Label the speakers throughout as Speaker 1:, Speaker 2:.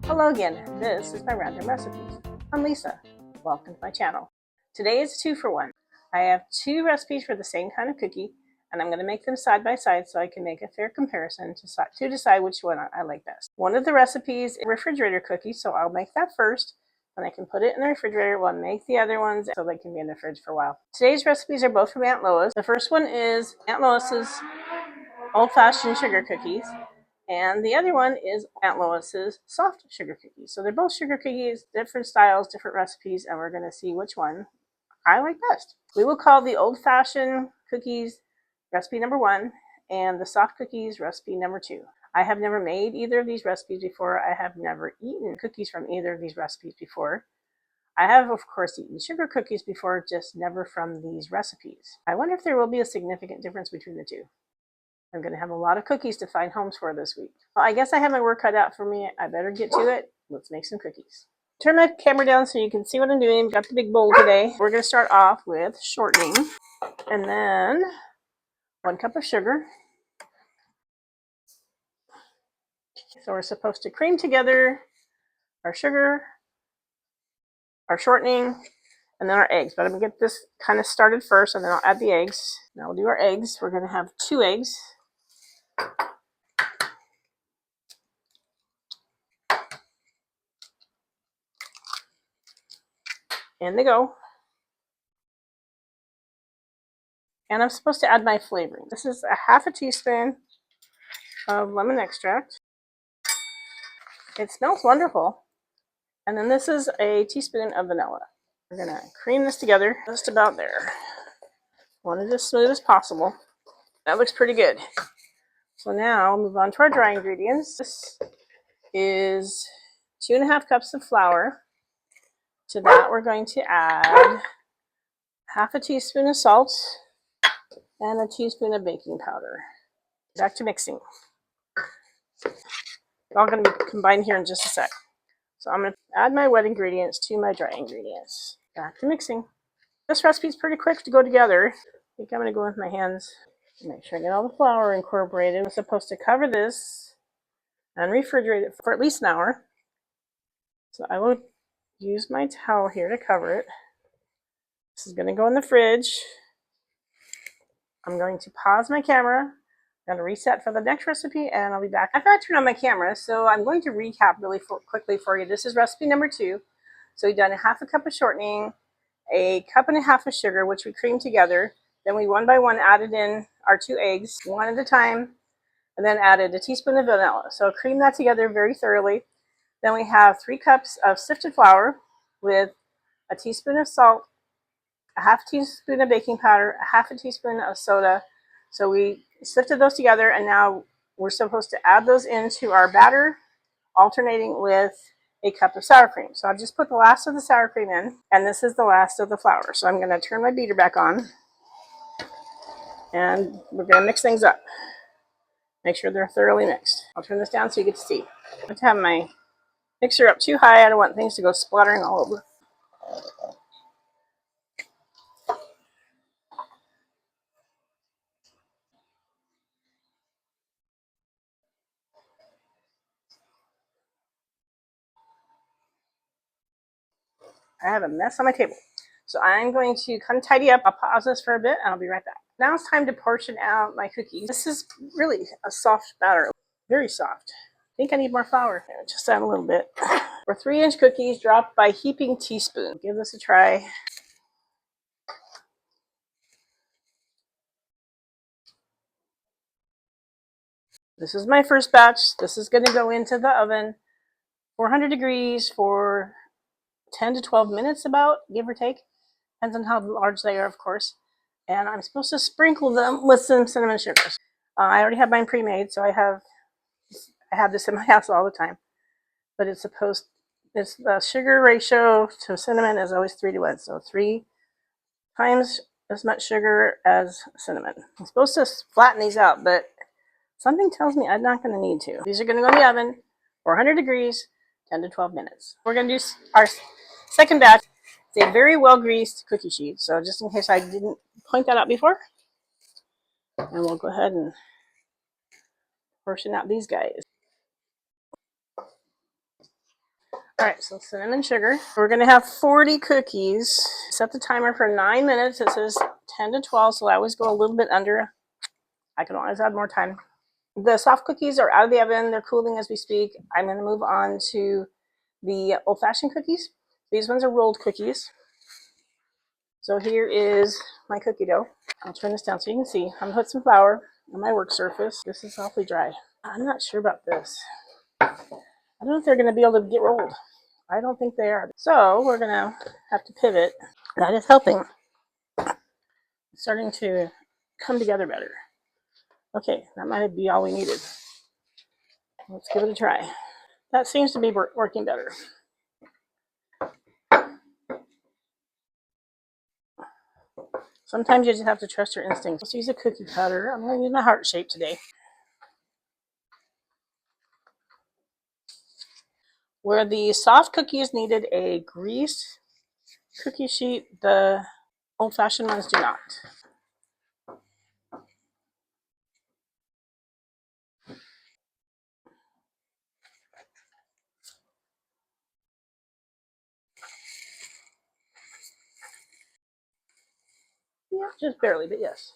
Speaker 1: Hello again, this is my Random Recipes. I'm Lisa. Welcome to my channel. Today is a 2-for-1. I have 2 recipes for the same kind of cookie, and I'm going to make them side by side so I can make a fair comparison to decide which one I like best. One of the recipes is refrigerator cookies, so I'll make that first, and I can put it in the refrigerator while I make the other ones so they can be in the fridge for a while. Today's recipes are both from Aunt Lois. The first one is Aunt Lois's old-fashioned sugar cookies. And the other one is Aunt Lois's soft sugar cookies. So they're both sugar cookies, different styles, different recipes, and we're going to see which one I like best. We will call the old-fashioned cookies recipe number 1 and the soft cookies recipe number 2. I have never made either of these recipes before. I have never eaten cookies from either of these recipes before. I have, of course, eaten sugar cookies before, just never from these recipes. I wonder if there will be a significant difference between the two. I'm going to have a lot of cookies to find homes for this week. Well, I guess I have my work cut out for me. I better get to it. Let's make some cookies. Turn my camera down so you can see what I'm doing. I've got the big bowl today. We're going to start off with shortening, and then 1 cup of sugar. So we're supposed to cream together our sugar, our shortening, and then our eggs. But I'm going to get this kind of started first, and then I'll add the eggs. Now we'll do our eggs. We're going to have 2 eggs. In they go. And I'm supposed to add my flavoring. This is a 1/2 teaspoon of lemon extract. It smells wonderful. And then this is a teaspoon of vanilla. We're going to cream this together just about there. Want it as smooth as possible. That looks pretty good. So now I'll move on to our dry ingredients. This is 2.5 cups of flour. To that we're going to add 1/2 teaspoon of salt and a teaspoon of baking powder. Back to mixing. It's all going to be combined here in just a sec. So I'm going to add my wet ingredients to my dry ingredients. Back to mixing. This recipe is pretty quick to go together. I think I'm going to go with my hands. Make sure I get all the flour incorporated. I'm supposed to cover this and refrigerate it for at least an hour. So I will use my towel here to cover it. This is going to go in the fridge. I'm going to pause my camera. I'm going to reset for the next recipe, and I'll be back after I turn on my camera. So I'm going to recap really quickly for you. This is recipe number 2. So we've done 1/2 cup of shortening, 1.5 cups of sugar, which we creamed together. Then we 1 by 1 added in our 2 eggs, 1 at a time, and then added a teaspoon of vanilla. So cream that together very thoroughly. Then we have 3 cups of sifted flour with a teaspoon of salt, a 1/2 teaspoon of baking powder, a 1/2 teaspoon of soda. So we sifted those together, and now we're supposed to add those into our batter, alternating with a cup of sour cream. So I've just put the last of the sour cream in, and this is the last of the flour. So I'm going to turn my beater back on, and we're going to mix things up. Make sure they're thoroughly mixed. I'll turn this down so you get to see. I don't have my mixer up too high. I don't want things to go splattering all over. I have a mess on my table. So I'm going to kind of tidy up. I'll pause this for a bit, and I'll be right back. Now it's time to portion out my cookies. This is really a soft batter, very soft. I think I need more flour. Just add a little bit. For 3-inch cookies, drop by heaping teaspoon. Give this a try. This is my first batch. This is going to go into the oven, 400 degrees for 10 to 12 minutes about, give or take. Depends on how large they are, of course. And I'm supposed to sprinkle them with some cinnamon sugars. I already have mine pre-made, so I have this in my house all the time. But it's the sugar ratio to cinnamon is always 3 to 1. So 3 times as much sugar as cinnamon. I'm supposed to flatten these out, but something tells me I'm not going to need to. These are going to go in the oven, 400 degrees, 10 to 12 minutes. We're going to do our second batch. It's a very well greased cookie sheet, so just in case I didn't point that out before. And we'll go ahead and portion out these guys. Alright, so cinnamon sugar. We're going to have 40 cookies. Set the timer for 9 minutes. It says 10 to 12, so I always go a little bit under. I can always add more time. The soft cookies are out of the oven. They're cooling as we speak. I'm going to move on to the old-fashioned cookies. These ones are rolled cookies. So here is my cookie dough. I'll turn this down so you can see. I'm going to put some flour on my work surface. This is awfully dry. I'm not sure about this. I don't know if they're going to be able to get rolled. I don't think they are. So we're going to have to pivot. That is helping. It's starting to come together better. Okay, that might be all we needed. Let's give it a try. That seems to be working better. Sometimes you just have to trust your instincts. Let's use a cookie cutter. I'm going to use my heart shape today. Where the soft cookies needed a greased cookie sheet, the old-fashioned ones do not. Yeah, just barely, but yes.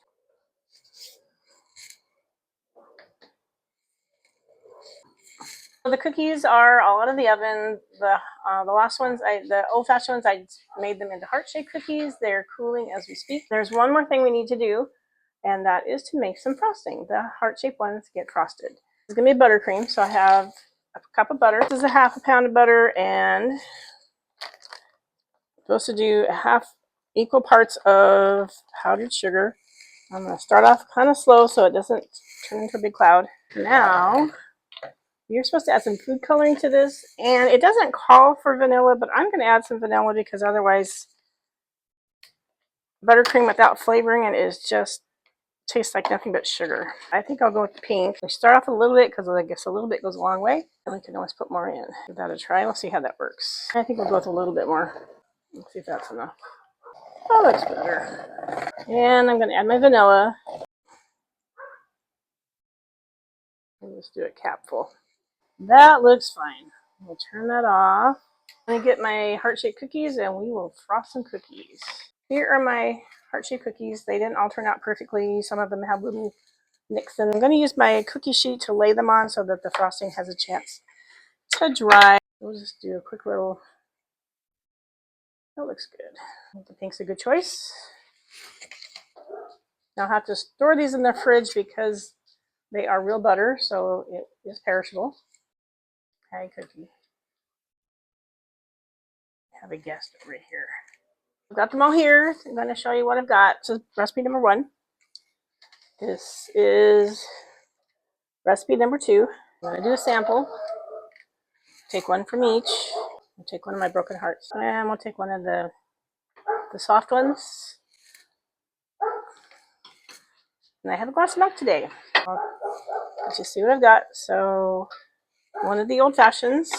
Speaker 1: So the cookies are all out of the oven. The last ones, the old-fashioned ones, I made them into heart-shaped cookies. They're cooling as we speak. There's one more thing we need to do, and that is to make some frosting. The heart-shaped ones get frosted. It's going to be buttercream, so I have a cup of butter. This is a half a pound of butter, and I'm supposed to do half equal parts of powdered sugar. I'm going to start off kind of slow so it doesn't turn into a big cloud. Now, you're supposed to add some food coloring to this, and it doesn't call for vanilla, but I'm going to add some vanilla because otherwise buttercream without flavoring it is just tastes like nothing but sugar. I think I'll go with the pink. We start off a little bit because I guess a little bit goes a long way, and we can always put more in. Give that a try. We'll see how that works. I think we'll go with a little bit more. Let's see if that's enough. That looks better. And I'm going to add my vanilla. Let's do a capful. That looks fine. We'll turn that off. I'm going to get my heart-shaped cookies and we will frost some cookies. Here are my heart-shaped cookies. They didn't all turn out perfectly. Some of them have little nicks. And I'm going to use my cookie sheet to lay them on so that the frosting has a chance to dry. We'll just do a quick little... That looks good. The pink's a good choice. Now I'll have to store these in the fridge because they are real butter, so it is perishable. Hi, cookie. I have a guest over here. I've got them all here. I'm going to show you what I've got. This is recipe number 1. This is recipe number 2. I'm going to do a sample. Take one from each. I'll take one of my broken hearts. And we'll take one of the soft ones. And I have a glass of milk today. Let's just see what I've got. So one of the old fashions,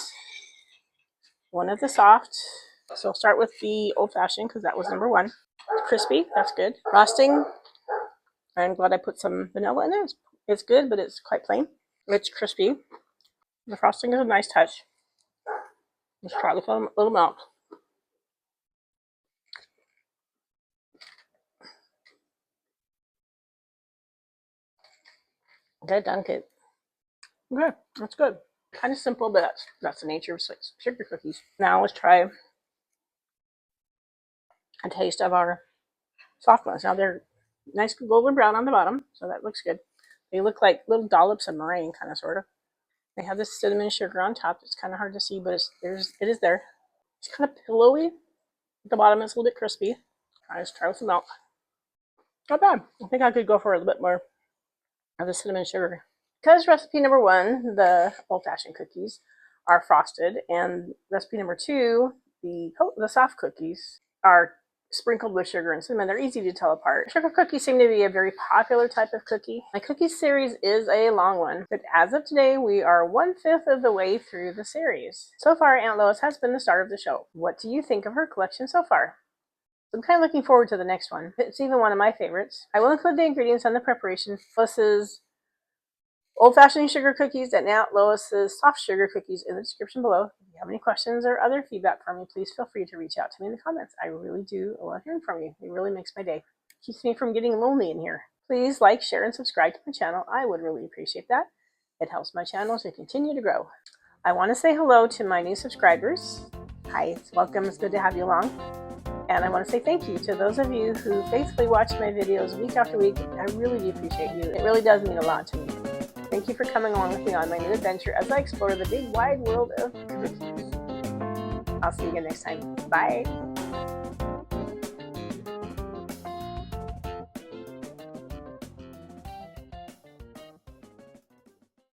Speaker 1: one of the soft. So I'll start with the old fashioned because that was number 1. It's crispy, that's good. Frosting, I'm glad I put some vanilla in there. It's good, but it's quite plain. It's crispy. The frosting is a nice touch. Let's try with a little milk. Okay, dunk it. Okay, that's good. Kind of simple, but that's the nature of sugar cookies. Now let's try a taste of our soft ones. Now they're nice golden brown on the bottom, so that looks good. They look like little dollops of meringue, kind of, sort of. They have this cinnamon sugar on top. It's kind of hard to see, but it is there. It's kind of pillowy. At the bottom is a little bit crispy. Let's try with some milk. Not bad. I think I could go for a little bit more of the cinnamon sugar. Because recipe number 1, the old-fashioned cookies, are frosted, and recipe number 2, the soft cookies, are sprinkled with sugar and cinnamon. They're easy to tell apart. Sugar cookies seem to be a very popular type of cookie. My cookie series is a long one, but as of today, we are 1/5 of the way through the series. So far, Aunt Lois has been the star of the show. What do you think of her collection so far? I'm kind of looking forward to the next one. It's even one of my favorites. I will include the ingredients and the preparation. Lois's old-fashioned sugar cookies and Aunt Lois's soft sugar cookies in the description below. If you have any questions or other feedback for me, please feel free to reach out to me in the comments. I really do love hearing from you. It really makes my day. Keeps me from getting lonely in here. Please like, share, and subscribe to my channel. I would really appreciate that. It helps my channel to continue to grow. I want to say hello to my new subscribers. Hi, welcome. It's good to have you along. And I want to say thank you to those of you who faithfully watch my videos week after week. I really do appreciate you. It really does mean a lot to me. Thank you for coming along with me on my new adventure as I explore the big wide world of cookies. I'll see you again next time. Bye.